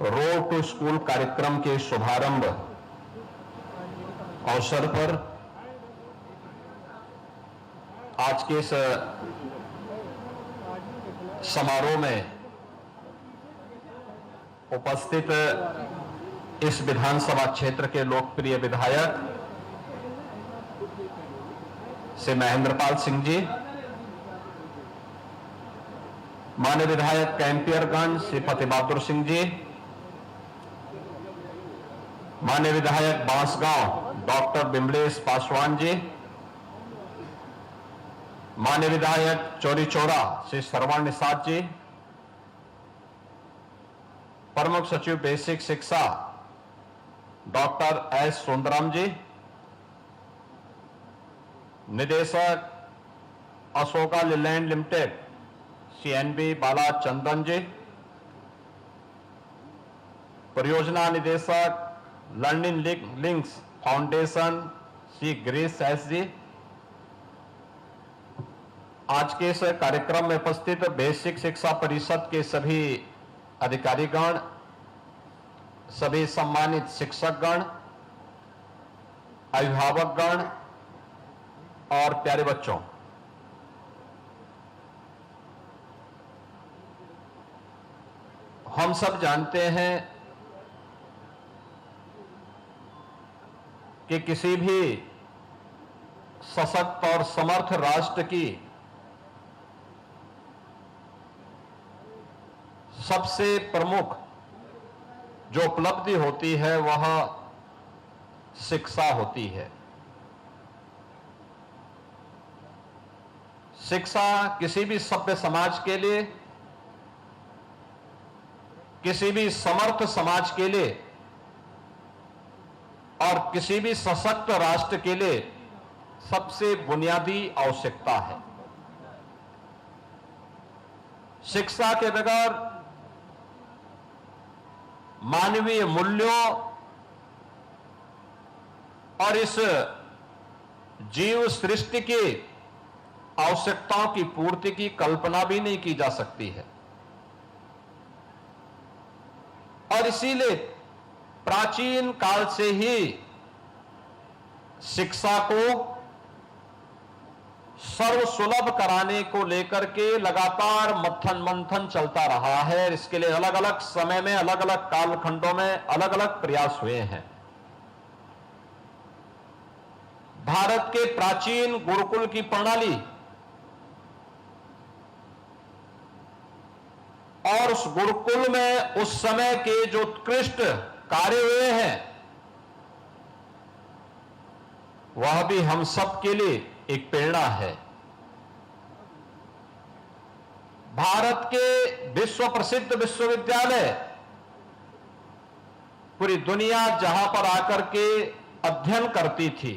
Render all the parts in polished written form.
Road to school कार्यक्रम के शुभारंभ अवसर पर आज के इस समारोह में उपस्थित इस विधानसभा क्षेत्र के लोकप्रिय विधायक श्री महेंद्रपाल सिंह जी, माननीय विधायक कैंपियरगंज श्री फतेह बहादुर सिंह जी, माननीय विधायक बांसगांव डॉक्टर बिमलेश पासवान जी, माननीय विधायक चौरी चौरा श्री श्रवण निषाद जी, प्रमुख सचिव बेसिक शिक्षा डॉक्टर एस सुंदरम जी, निदेशक अशोका लीलैंड लिमिटेड CNB बाला चंदन जी, परियोजना निदेशक learning links foundation Shri Girish S G, आज के इस कार्यक्रम में उपस्थित बेसिक शिक्षा परिषद के सभी अधिकारीगण, सभी सम्मानित शिक्षकगण, अभिभावकगण और प्यारे बच्चों, हम सब जानते हैं कि किसी भी सशक्त और समर्थ राष्ट्र की सबसे प्रमुख जो उपलब्धि होती है वह शिक्षा होती है। शिक्षा किसी भी सभ्य समाज के लिए, किसी भी समर्थ समाज के लिए और किसी भी सशक्त राष्ट्र के लिए सबसे बुनियादी आवश्यकता है। शिक्षा के बगैर मानवीय मूल्यों और इस जीव सृष्टि की आवश्यकताओं की पूर्ति की कल्पना भी नहीं की जा सकती है। और इसीलिए प्राचीन काल से ही शिक्षा को सर्वसुलभ कराने को लेकर के लगातार मंथन चलता रहा है। इसके लिए अलग अलग समय में, अलग अलग कालखंडों में अलग अलग प्रयास हुए हैं। भारत के प्राचीन गुरुकुल की प्रणाली और उस गुरुकुल में उस समय के जो उत्कृष्ट कार्य हुए हैं वह भी हम सब के लिए एक प्रेरणा है। भारत के विश्व प्रसिद्ध विश्वविद्यालय पूरी दुनिया जहां पर आकर के अध्ययन करती थी,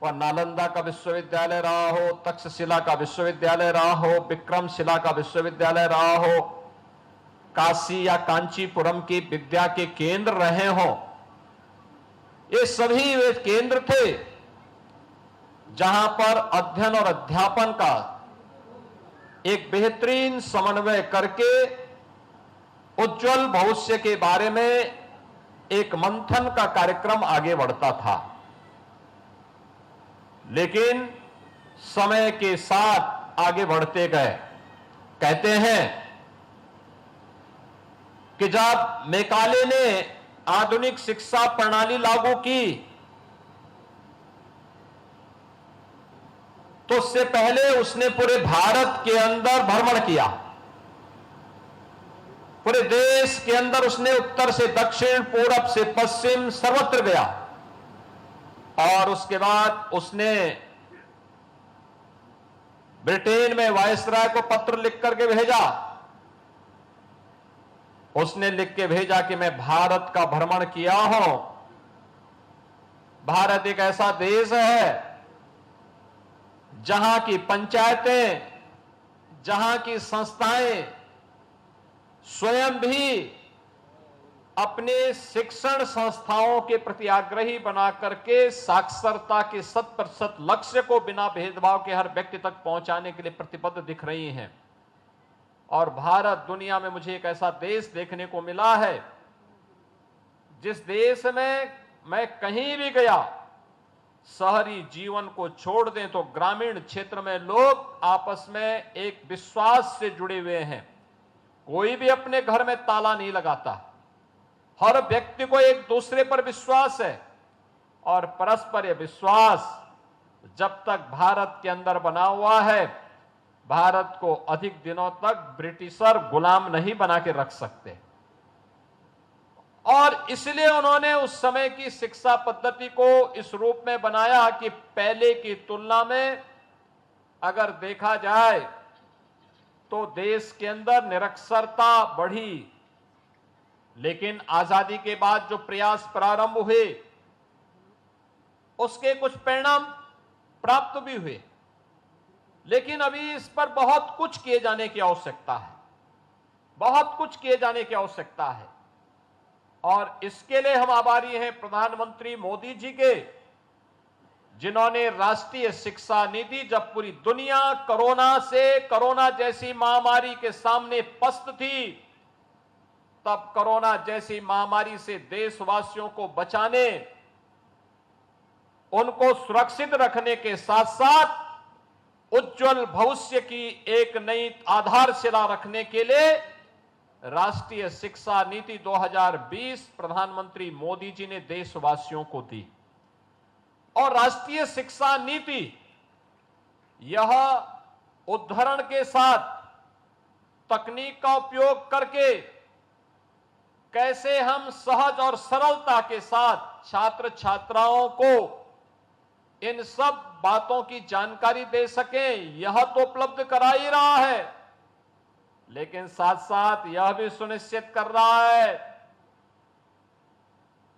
वह नालंदा का विश्वविद्यालय रहा हो, तक्षशिला का विश्वविद्यालय रहा हो, विक्रमशिला का विश्वविद्यालय रहा हो, काशी या कांचीपुरम की विद्या के केंद्र रहे हो, ये सभी वे केंद्र थे जहां पर अध्ययन और अध्यापन का एक बेहतरीन समन्वय करके उज्जवल भविष्य के बारे में एक मंथन का कार्यक्रम आगे बढ़ता था। लेकिन समय के साथ आगे बढ़ते गए। कहते हैं कि जब मैकाले ने आधुनिक शिक्षा प्रणाली लागू की तो उससे पहले उसने पूरे भारत के अंदर भ्रमण किया। पूरे देश के अंदर उसने उत्तर से दक्षिण, पूरब से पश्चिम सर्वत्र गया और उसके बाद उसने ब्रिटेन में वायसराय को पत्र लिख करके भेजा। उसने लिख के भेजा कि मैं भारत का भ्रमण किया हूं। भारत एक ऐसा देश है जहां की पंचायतें, जहां की संस्थाएं स्वयं भी अपने शिक्षण संस्थाओं के प्रति आग्रही बना करके साक्षरता के 100% लक्ष्य को बिना भेदभाव के हर व्यक्ति तक पहुंचाने के लिए प्रतिबद्ध दिख रही हैं। और भारत दुनिया में मुझे एक ऐसा देश देखने को मिला है जिस देश में मैं कहीं भी गया, शहरी जीवन को छोड़ दें तो ग्रामीण क्षेत्र में लोग आपस में एक विश्वास से जुड़े हुए हैं। कोई भी अपने घर में ताला नहीं लगाता, हर व्यक्ति को एक दूसरे पर विश्वास है और परस्पर विश्वास जब तक भारत के अंदर बना हुआ है, भारत को अधिक दिनों तक ब्रिटिशर गुलाम नहीं बना के रख सकते। और इसलिए उन्होंने उस समय की शिक्षा पद्धति को इस रूप में बनाया कि पहले की तुलना में अगर देखा जाए तो देश के अंदर निरक्षरता बढ़ी, लेकिन आजादी के बाद जो प्रयास प्रारंभ हुए उसके कुछ परिणाम प्राप्त भी हुए, लेकिन अभी इस पर बहुत कुछ किए जाने की आवश्यकता है, बहुत कुछ किए जाने की आवश्यकता है। और इसके लिए हम आभारी हैं प्रधानमंत्री मोदी जी के, जिन्होंने राष्ट्रीय शिक्षा नीति, जब पूरी दुनिया कोरोना जैसी महामारी के सामने पस्त थी, तब कोरोना जैसी महामारी से देशवासियों को बचाने, उनको सुरक्षित रखने के साथ साथ उज्जवल भविष्य की एक नई आधारशिला रखने के लिए राष्ट्रीय शिक्षा नीति 2020 प्रधानमंत्री मोदी जी ने देशवासियों को दी। और राष्ट्रीय शिक्षा नीति यह उद्धरण के साथ तकनीक का उपयोग करके कैसे हम सहज और सरलता के साथ छात्र छात्राओं को इन सब बातों की जानकारी दे सकें, यह तो उपलब्ध करा ही रहा है, लेकिन साथ साथ यह भी सुनिश्चित कर रहा है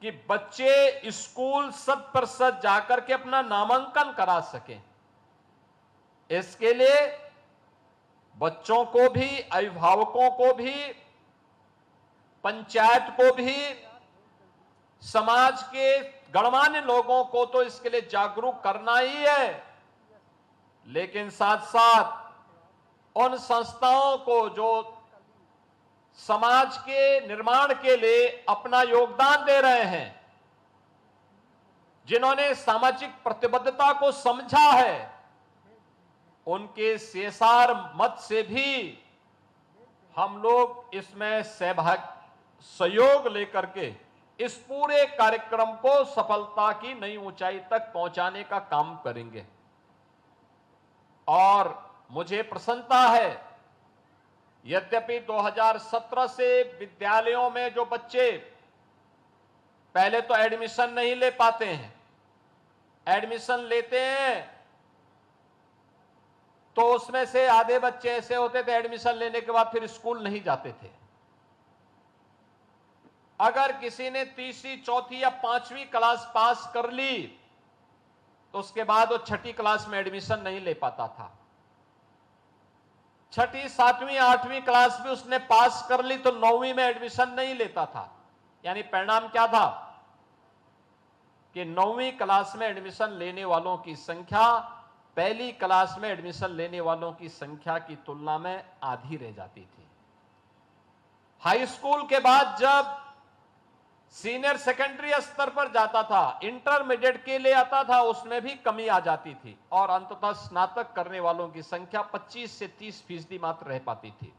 कि बच्चे स्कूल 100% जाकर के अपना नामांकन करा सकें। इसके लिए बच्चों को भी, अभिभावकों को भी, पंचायत को भी, समाज के गणमान्य लोगों को तो इसके लिए जागरूक करना ही है, लेकिन साथ साथ उन संस्थाओं को जो समाज के निर्माण के लिए अपना योगदान दे रहे हैं, जिन्होंने सामाजिक प्रतिबद्धता को समझा है, उनके सीएसआर मत से भी हम लोग इसमें सहयोग लेकर के इस पूरे कार्यक्रम को सफलता की नई ऊंचाई तक पहुंचाने का काम करेंगे। और मुझे प्रसन्नता है, यद्यपि 2017 से विद्यालयों में जो बच्चे पहले तो एडमिशन नहीं ले पाते हैं, एडमिशन लेते हैं तो उसमें से आधे बच्चे ऐसे होते थे एडमिशन लेने के बाद फिर स्कूल नहीं जाते थे। अगर किसी ने तीसरी, चौथी या 5वीं क्लास पास कर ली तो उसके बाद वो 6ठी क्लास में एडमिशन नहीं ले पाता था। 6ठी, 7वीं, 8वीं क्लास भी उसने पास कर ली तो 9वीं में एडमिशन नहीं लेता था। यानी परिणाम क्या था कि 9वीं क्लास में एडमिशन लेने वालों की संख्या पहली क्लास में एडमिशन लेने वालों की संख्या की तुलना में आधी रह जाती थी। हाई स्कूल के बाद जब सीनियर सेकेंडरी स्तर पर जाता था, इंटरमीडिएट के लिए आता था, उसमें भी कमी आ जाती थी और अंततः स्नातक करने वालों की संख्या 25 से 30% मात्र रह पाती थी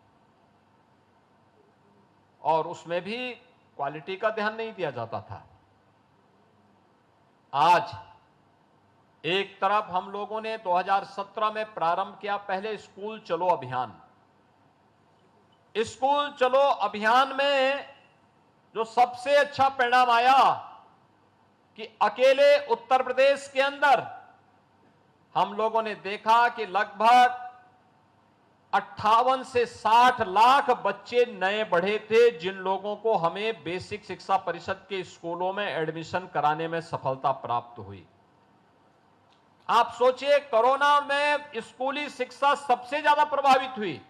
और उसमें भी क्वालिटी का ध्यान नहीं दिया जाता था। आज एक तरफ हम लोगों ने 2017 में प्रारंभ किया पहले स्कूल चलो अभियान। स्कूल चलो अभियान में जो सबसे अच्छा परिणाम आया कि अकेले उत्तर प्रदेश के अंदर हम लोगों ने देखा कि लगभग 58 से 60 लाख बच्चे नए बढ़े थे, जिन लोगों को हमें बेसिक शिक्षा परिषद के स्कूलों में एडमिशन कराने में सफलता प्राप्त हुई। आप सोचिए, कोरोना में स्कूली शिक्षा सबसे ज्यादा प्रभावित हुई,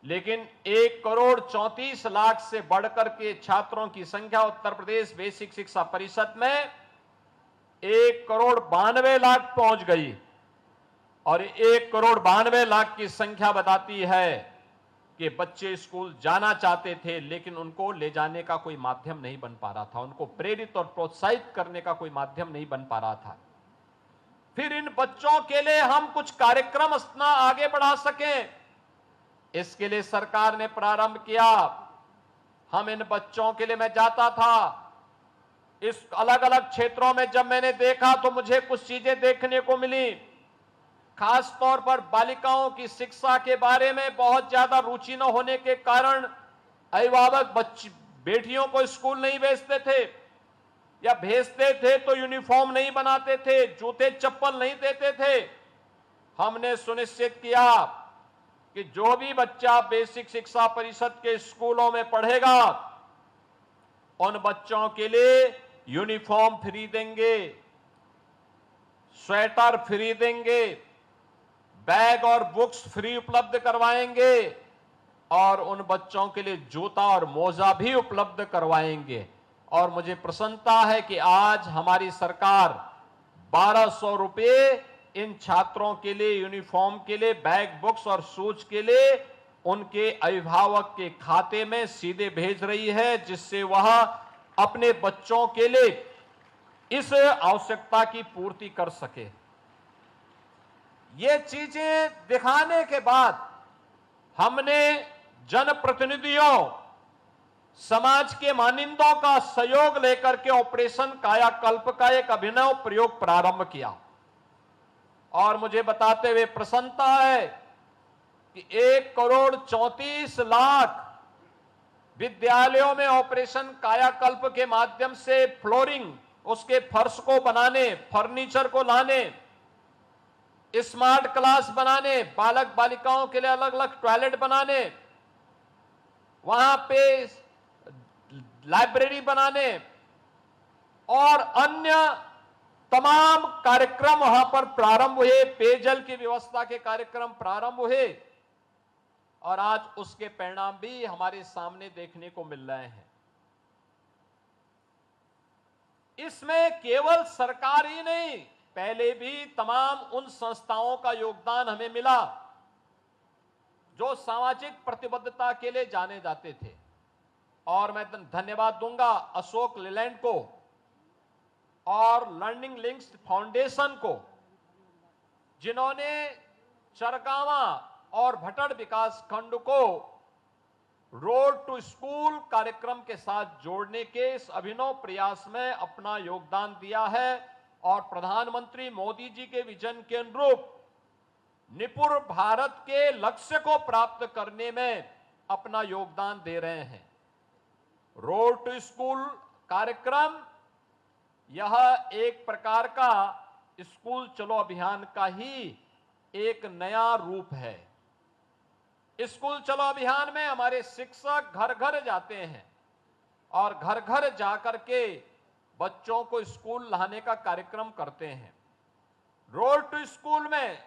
लेकिन 1,34,00,000 से बढ़कर के छात्रों की संख्या उत्तर प्रदेश बेसिक शिक्षा परिषद में 1,92,00,000 पहुंच गई और 1,92,00,000 की संख्या बताती है कि बच्चे स्कूल जाना चाहते थे, लेकिन उनको ले जाने का कोई माध्यम नहीं बन पा रहा था, उनको प्रेरित और प्रोत्साहित करने का कोई माध्यम नहीं बन पा रहा था। फिर इन बच्चों के लिए हम कुछ कार्यक्रम अपना आगे बढ़ा सकें, इसके लिए सरकार ने प्रारंभ किया। हम इन बच्चों के लिए, मैं जाता था इस अलग अलग क्षेत्रों में, जब मैंने देखा तो मुझे कुछ चीजें देखने को मिली। खास तौर पर बालिकाओं की शिक्षा के बारे में बहुत ज्यादा रुचि न होने के कारण अभिभावक बेटियों को स्कूल नहीं भेजते थे, या भेजते थे तो यूनिफॉर्म नहीं बनाते थे, जूते चप्पल नहीं देते थे। हमने सुनिश्चित किया कि जो भी बच्चा बेसिक शिक्षा परिषद के स्कूलों में पढ़ेगा, उन बच्चों के लिए यूनिफॉर्म फ्री देंगे, स्वेटर फ्री देंगे, बैग और बुक्स फ्री उपलब्ध करवाएंगे, और उन बच्चों के लिए जूता और मोजा भी उपलब्ध करवाएंगे। और मुझे प्रसन्नता है कि आज हमारी सरकार 1200 रुपए इन छात्रों के लिए, यूनिफॉर्म के लिए, बैग, बुक्स और शूज के लिए उनके अभिभावक के खाते में सीधे भेज रही है, जिससे वह अपने बच्चों के लिए इस आवश्यकता की पूर्ति कर सके। ये चीजें दिखाने के बाद हमने जनप्रतिनिधियों, समाज के मानिंदों का सहयोग लेकर के ऑपरेशन कायाकल्प का एक अभिनव प्रयोग प्रारंभ किया। और मुझे बताते हुए प्रसन्नता है कि 1,34,00,000 विद्यालयों में ऑपरेशन कायाकल्प के माध्यम से फ्लोरिंग, उसके फर्श को बनाने, फर्नीचर को लाने, स्मार्ट क्लास बनाने, बालक बालिकाओं के लिए अलग अलग टॉयलेट बनाने, वहां पे लाइब्रेरी बनाने और अन्य तमाम कार्यक्रम वहां पर प्रारंभ हुए। पेयजल की व्यवस्था के कार्यक्रम प्रारंभ हुए, और आज उसके परिणाम भी हमारे सामने देखने को मिल रहे हैं। इसमें केवल सरकार ही नहीं, पहले भी तमाम उन संस्थाओं का योगदान हमें मिला जो सामाजिक प्रतिबद्धता के लिए जाने जाते थे। और मैं धन्यवाद दूंगा अशोक लीलैंड को और लर्निंग लिंक्स फाउंडेशन को, जिन्होंने चरगावा और भटड़ विकास खंड को रोड टू स्कूल कार्यक्रम के साथ जोड़ने के इस अभिनव प्रयास में अपना योगदान दिया है, और प्रधानमंत्री मोदी जी के विजन के अनुरूप निपुण भारत के लक्ष्य को प्राप्त करने में अपना योगदान दे रहे हैं। रोड टू स्कूल कार्यक्रम यह एक प्रकार का स्कूल चलो अभियान का ही एक नया रूप है। स्कूल चलो अभियान में हमारे शिक्षक घर घर जाते हैं और घर घर जाकर के बच्चों को स्कूल लाने का कार्यक्रम करते हैं। रोड टू स्कूल में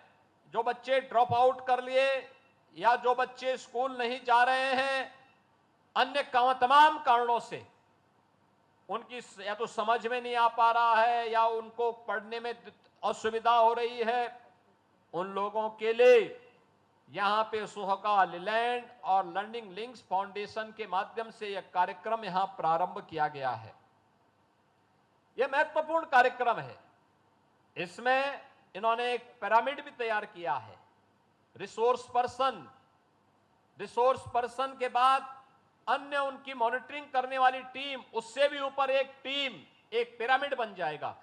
जो बच्चे ड्रॉप आउट कर लिए या जो बच्चे स्कूल नहीं जा रहे हैं अन्य तमाम कारणों से, उनकी या तो समझ में नहीं आ पा रहा है या उनको पढ़ने में असुविधा हो रही है, उन लोगों के लिए यहां पे सुहका लीलैंड और लर्निंग लिंक्स फाउंडेशन के माध्यम से यह कार्यक्रम यहां प्रारंभ किया गया है। यह महत्वपूर्ण कार्यक्रम है। इसमें इन्होंने एक पिरामिड भी तैयार किया है। रिसोर्स पर्सन के बाद अन्य उनकी मॉनिटरिंग करने वाली टीम, उससे भी ऊपर एक टीम, एक पिरामिड बन जाएगा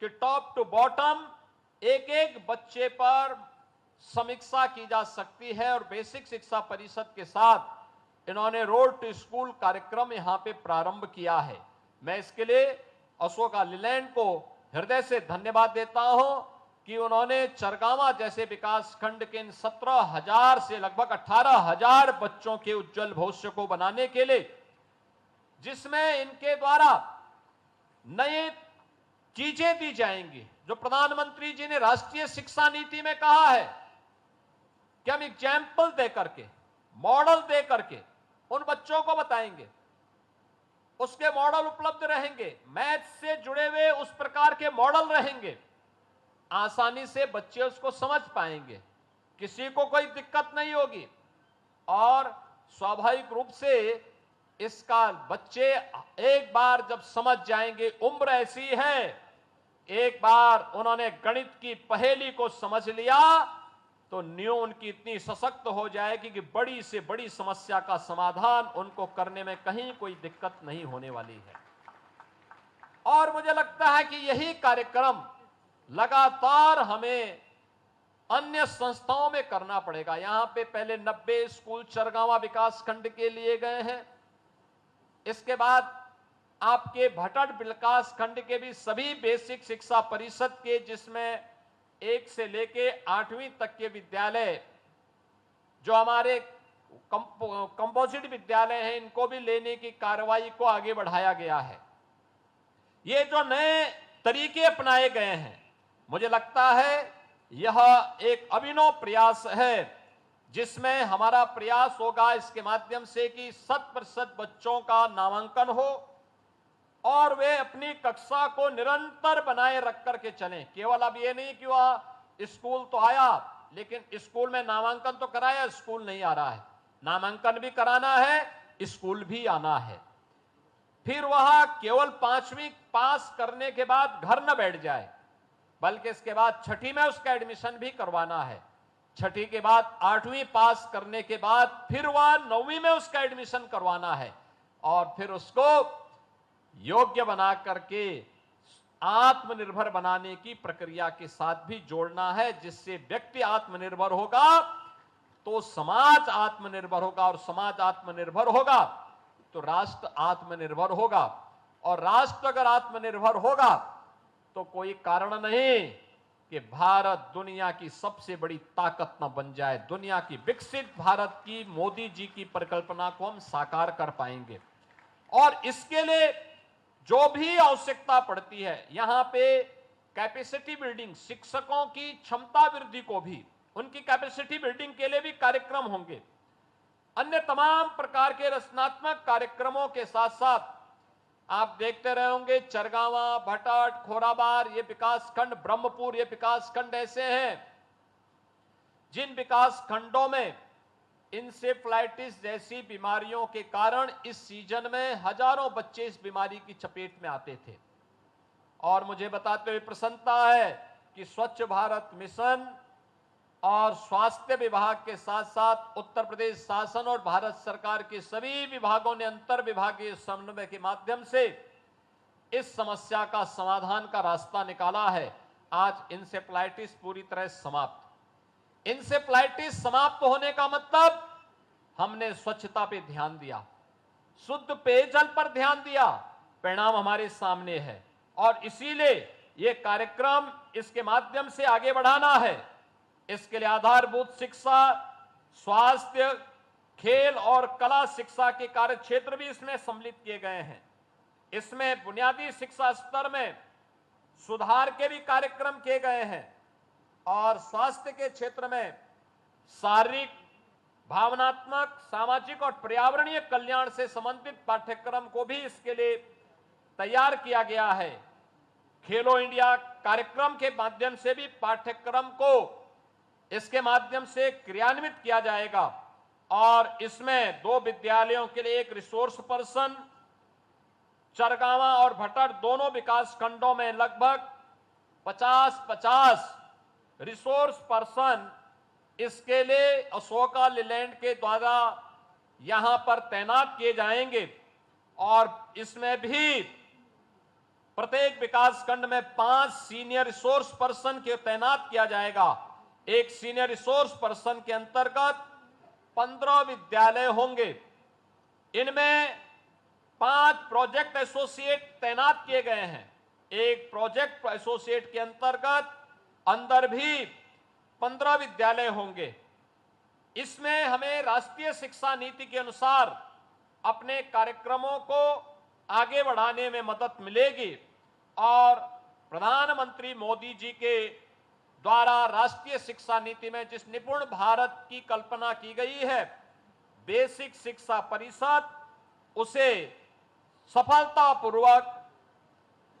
कि टॉप टू बॉटम एक एक बच्चे पर समीक्षा की जा सकती है। और बेसिक शिक्षा परिषद के साथ इन्होंने रोड टू स्कूल कार्यक्रम यहां पे प्रारंभ किया है। मैं इसके लिए अशोक लीलैंड को हृदय से धन्यवाद देता हूं कि उन्होंने चरगावा जैसे विकास खंड के इन 17,000 से लगभग 18,000 बच्चों के उज्जवल भविष्य को बनाने के लिए, जिसमें इनके द्वारा नई चीजें दी जाएंगी, जो प्रधानमंत्री जी ने राष्ट्रीय शिक्षा नीति में कहा है कि हम एग्जाम्पल दे करके, मॉडल दे करके उन बच्चों को बताएंगे। उसके मॉडल उपलब्ध रहेंगे, मैथ से जुड़े हुए उस प्रकार के मॉडल रहेंगे, आसानी से बच्चे उसको समझ पाएंगे, किसी को कोई दिक्कत नहीं होगी। और स्वाभाविक रूप से इसका बच्चे एक बार जब समझ जाएंगे, उम्र ऐसी है, एक बार उन्होंने गणित की पहेली को समझ लिया तो न्यू उनकी इतनी सशक्त हो जाएगी कि बड़ी से बड़ी समस्या का समाधान उनको करने में कहीं कोई दिक्कत नहीं होने वाली है। और मुझे लगता है कि यही कार्यक्रम लगातार हमें अन्य संस्थाओं में करना पड़ेगा। यहां पे पहले 90 स्कूल चरगावा विकास खंड के लिए गए हैं, इसके बाद आपके भटट विकास खंड के भी सभी बेसिक शिक्षा परिषद के, जिसमें 1 से लेके 8वीं तक के विद्यालय जो हमारे कंपोजिट विद्यालय हैं, इनको भी लेने की कार्रवाई को आगे बढ़ाया गया है। ये जो नए तरीके अपनाए गए हैं, मुझे लगता है यह एक अभिनव प्रयास है, जिसमें हमारा प्रयास होगा इसके माध्यम से कि 100% बच्चों का नामांकन हो और वे अपनी कक्षा को निरंतर बनाए रख करके चलें। केवल अब ये नहीं कि वह स्कूल तो आया लेकिन स्कूल में नामांकन तो कराया, स्कूल नहीं आ रहा है। नामांकन भी कराना है, स्कूल भी आना है। फिर वह केवल 5वीं पास करने के बाद घर न बैठ जाए, बल्कि इसके बाद 6ठी में उसका एडमिशन भी करवाना है। 6ठी के बाद 8वीं पास करने के बाद फिर वह 9वीं में उसका एडमिशन करवाना है और फिर उसको योग्य बना करके आत्मनिर्भर बनाने की प्रक्रिया के साथ भी जोड़ना है, जिससे व्यक्ति आत्मनिर्भर होगा तो समाज आत्मनिर्भर होगा और समाज आत्मनिर्भर होगा तो राष्ट्र आत्मनिर्भर होगा और राष्ट्र अगर आत्मनिर्भर होगा तो कोई कारण नहीं कि भारत दुनिया की सबसे बड़ी ताकत न बन जाए। दुनिया की विकसित भारत की मोदी जी की परिकल्पना को हम साकार कर पाएंगे और इसके लिए जो भी आवश्यकता पड़ती है, यहां पे कैपेसिटी बिल्डिंग, शिक्षकों की क्षमता वृद्धि को भी, उनकी कैपेसिटी बिल्डिंग के लिए भी कार्यक्रम होंगे। अन्य तमाम प्रकार के रचनात्मक कार्यक्रमों के साथ साथ आप देखते रहे होंगे चरगावा, भटट, खोराबार ये विकास खंड, ब्रह्मपुर ये विकास खंड ऐसे हैं जिन विकास खंडों में इंसेफ्लाइटिस जैसी बीमारियों के कारण इस सीजन में हजारों बच्चे इस बीमारी की चपेट में आते थे। और मुझे बताते हुए प्रसन्नता है कि स्वच्छ भारत मिशन और स्वास्थ्य विभाग के साथ साथ उत्तर प्रदेश शासन और भारत सरकार के सभी विभागों ने अंतर विभागीय समन्वय के माध्यम से इस समस्या का समाधान का रास्ता निकाला है। आज इंसेफ्लाइटिस पूरी तरह समाप्त। इंसेफ्लाइटिस समाप्त होने का मतलब हमने स्वच्छता पे ध्यान दिया, शुद्ध पेयजल पर ध्यान दिया, परिणाम हमारे सामने है और इसीलिए ये कार्यक्रम इसके माध्यम से आगे बढ़ाना है। इसके लिए आधारभूत शिक्षा, स्वास्थ्य, खेल और कला शिक्षा के कार्य क्षेत्र भी इसमें सम्मिलित किए गए हैं। इसमें बुनियादी शिक्षा स्तर में सुधार के भी कार्यक्रम किए गए हैं और स्वास्थ्य के क्षेत्र में शारीरिक, भावनात्मक, सामाजिक और पर्यावरणीय कल्याण से संबंधित पाठ्यक्रम को भी इसके लिए तैयार किया गया है। खेलो इंडिया कार्यक्रम के माध्यम से भी पाठ्यक्रम को इसके माध्यम से क्रियान्वित किया जाएगा और इसमें 2 विद्यालयों के लिए एक रिसोर्स पर्सन, चरगावा और भटट दोनों विकास खंडों में लगभग 50-50 रिसोर्स पर्सन इसके लिए अशोका लीलैंड के द्वारा यहां पर तैनात किए जाएंगे और इसमें भी प्रत्येक विकास खंड में 5 सीनियर रिसोर्स पर्सन के तैनात किया जाएगा। एक सीनियर रिसोर्स पर्सन के अंतर्गत 15 विद्यालय होंगे। इनमें 5 प्रोजेक्ट एसोसिएट तैनात किए गए हैं। एक प्रोजेक्ट एसोसिएट के अंतर्गत अंदर भी 15 विद्यालय होंगे। इसमें हमें राष्ट्रीय शिक्षा नीति के अनुसार अपने कार्यक्रमों को आगे बढ़ाने में मदद मिलेगी और प्रधानमंत्री मोदी जी के द्वारा राष्ट्रीय शिक्षा नीति में जिस निपुण भारत की कल्पना की गई है, बेसिक शिक्षा परिषद, उसे सफलतापूर्वक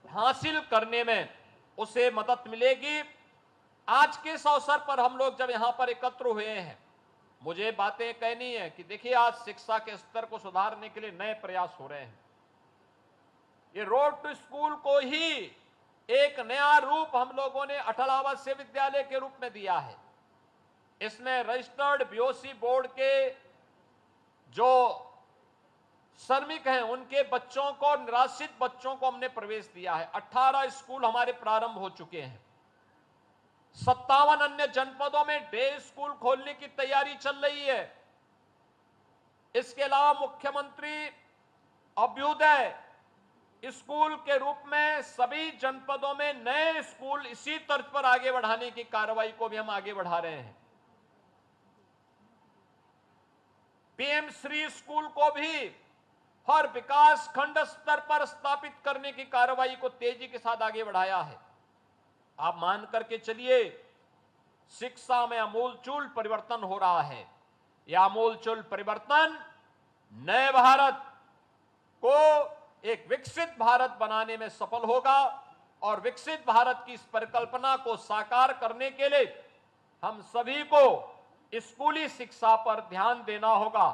हासिल करने में उसे मदद मिलेगी। आज के इस अवसर पर हम लोग जब यहां पर एकत्र हुए हैं, मुझे बातें कहनी है कि देखिए आज शिक्षा के स्तर को सुधारने के लिए नए प्रयास हो रहे हैं। ये रोड टू स्कूल को ही एक नया रूप हम लोगों ने अटल आवासीय विद्यालय के रूप में दिया है। इसमें रजिस्टर्ड बीओसी बोर्ड के जो श्रमिक हैं उनके बच्चों को, निराश्रित बच्चों को हमने प्रवेश दिया है। 18 स्कूल हमारे प्रारंभ हो चुके हैं। 57 अन्य जनपदों में डे स्कूल खोलने की तैयारी चल रही है। इसके अलावा मुख्यमंत्री अभ्युदय स्कूल के रूप में सभी जनपदों में नए स्कूल इसी तर्ज पर आगे बढ़ाने की कार्रवाई को भी हम आगे बढ़ा रहे हैं। पीएम श्री स्कूल को भी हर विकास खंड स्तर पर स्थापित करने की कार्रवाई को तेजी के साथ आगे बढ़ाया है। आप मान करके चलिए, शिक्षा में आमूलचूल परिवर्तन हो रहा है। यह आमूलचूल परिवर्तन नए भारत को एक विकसित भारत बनाने में सफल होगा और विकसित भारत की इस परिकल्पना को साकार करने के लिए हम सभी को स्कूली शिक्षा पर ध्यान देना होगा।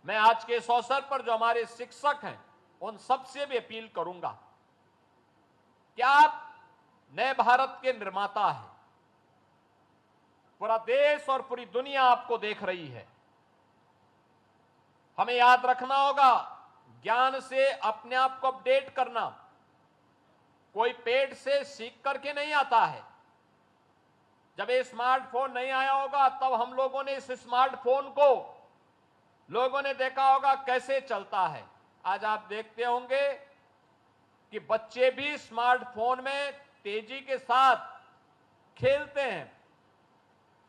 मैं आज के इस अवसर पर जो हमारे शिक्षक हैं उन सबसे भी अपील करूंगा कि आप नए भारत के निर्माता हैं। पूरा देश और पूरी दुनिया आपको देख रही है। हमें याद रखना होगा, ज्ञान से अपने आप को अपडेट करना कोई पेट से सीख करके नहीं आता है। जब ये स्मार्टफोन नहीं आया होगा तब हम लोगों ने इस स्मार्टफोन को लोगों ने देखा होगा कैसे चलता है। आज आप देखते होंगे कि बच्चे भी स्मार्टफोन में तेजी के साथ खेलते हैं,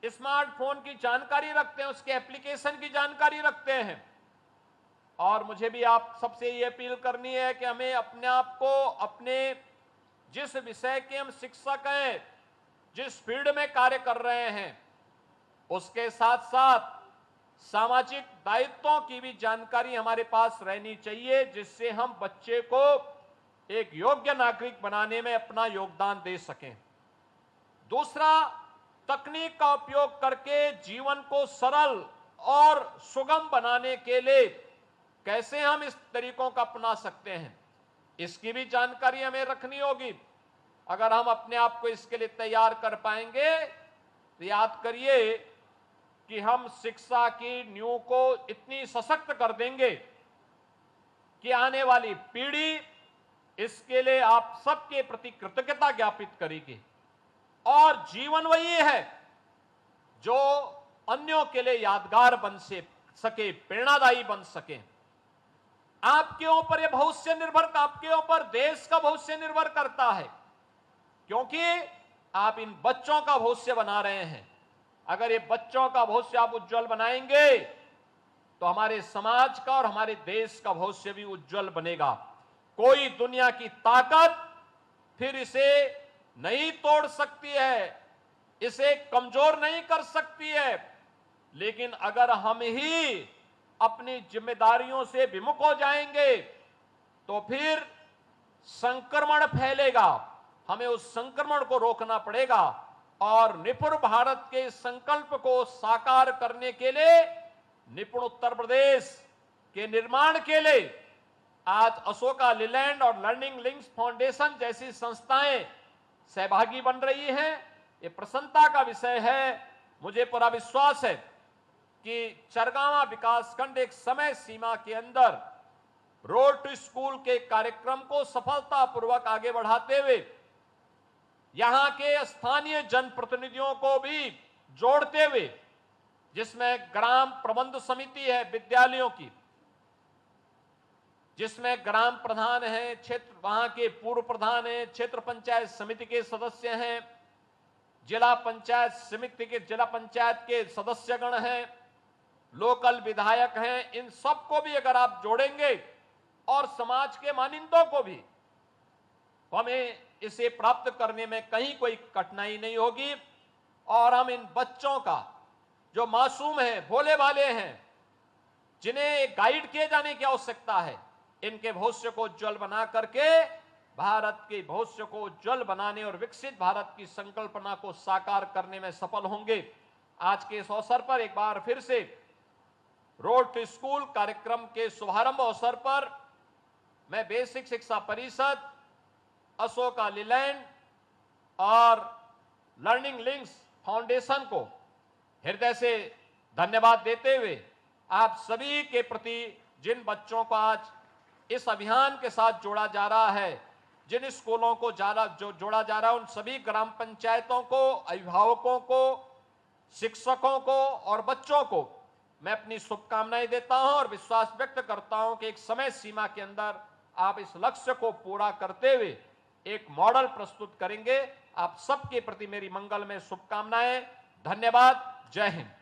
स्मार्टफोन की जानकारी रखते हैं, उसके एप्लीकेशन की जानकारी रखते हैं। और मुझे भी आप सबसे ये अपील करनी है कि हमें अपने आप को अपने जिस विषय के हम शिक्षक हैं, जिस फील्ड में कार्य कर रहे हैं, उसके साथ साथ सामाजिक दायित्वों की भी जानकारी हमारे पास रहनी चाहिए, जिससे हम बच्चे को एक योग्य नागरिक बनाने में अपना योगदान दे सकें। दूसरा, तकनीक का उपयोग करके जीवन को सरल और सुगम बनाने के लिए कैसे हम इस तरीकों का अपना सकते हैं, इसकी भी जानकारी हमें रखनी होगी। अगर हम अपने आप को इसके लिए तैयार कर पाएंगे तो याद करिए कि हम शिक्षा की नींव को इतनी सशक्त कर देंगे कि आने वाली पीढ़ी इसके लिए आप सबके प्रति कृतज्ञता ज्ञापित करेगी। और जीवन वही है जो अन्यों के लिए यादगार बन सके, प्रेरणादायी बन सके। आपके ऊपर यह भविष्य निर्भर, आपके ऊपर देश का भविष्य निर्भर करता है, क्योंकि आप इन बच्चों का भविष्य बना रहे हैं। अगर ये बच्चों का भविष्य आप उज्जवल बनाएंगे तो हमारे समाज का और हमारे देश का भविष्य भी उज्जवल बनेगा। कोई दुनिया की ताकत फिर इसे नहीं तोड़ सकती है, इसे कमजोर नहीं कर सकती है। लेकिन अगर हम ही अपनी जिम्मेदारियों से विमुख हो जाएंगे तो फिर संक्रमण फैलेगा। हमें उस संक्रमण को रोकना पड़ेगा और निपुण भारत के संकल्प को साकार करने के लिए, निपुण उत्तर प्रदेश के निर्माण के लिए आज अशोका लीलैंड और लर्निंग लिंक्स फाउंडेशन जैसी संस्थाएं सहभागी बन रही हैं। ये प्रसन्नता का विषय है। मुझे पूरा विश्वास है कि चरगावा विकासखंड एक समय सीमा के अंदर रोड टू स्कूल के कार्यक्रम को सफलतापूर्वक आगे बढ़ाते हुए यहां के स्थानीय जनप्रतिनिधियों को भी जोड़ते हुए, जिसमें ग्राम प्रबंध समिति है विद्यालयों की, जिसमें ग्राम प्रधान हैं, क्षेत्र वहां के पूर्व प्रधान हैं, क्षेत्र पंचायत समिति के सदस्य हैं, जिला पंचायत समिति के जिला पंचायत के सदस्यगण हैं, लोकल विधायक हैं। इन सबको भी अगर आप जोड़ेंगे और समाज के मानिंदों को भी, तो हमें इसे प्राप्त करने में कहीं कोई कठिनाई नहीं होगी। और हम इन बच्चों का जो मासूम हैं, भोले भाले हैं, जिन्हें गाइड किए जाने की आवश्यकता है, इनके भविष्य को उज्जवल बना करके भारत के भविष्य को उज्जवल बनाने और विकसित भारत की संकल्पना को साकार करने में सफल होंगे। आज के इस अवसर पर एक बार फिर से रोड टू स्कूल कार्यक्रम के शुभारंभ अवसर पर मैं बेसिक शिक्षा परिषद, अशोका लीलैंड और लर्निंग लिंक्स फाउंडेशन को हृदय से धन्यवाद देते हुए आप सभी के प्रति, जिन बच्चों को आज इस अभियान के साथ जोड़ा जा रहा है, जिन स्कूलों को जोड़ा जा रहा है, उन सभी ग्राम पंचायतों को, अभिभावकों को, शिक्षकों को और बच्चों को मैं अपनी शुभकामनाएं देता हूं और विश्वास व्यक्त करता हूं कि एक समय सीमा के अंदर आप इस लक्ष्य को पूरा करते हुए एक मॉडल प्रस्तुत करेंगे। आप सबके प्रति मेरी मंगलमय शुभकामनाएं। धन्यवाद। जय हिंद।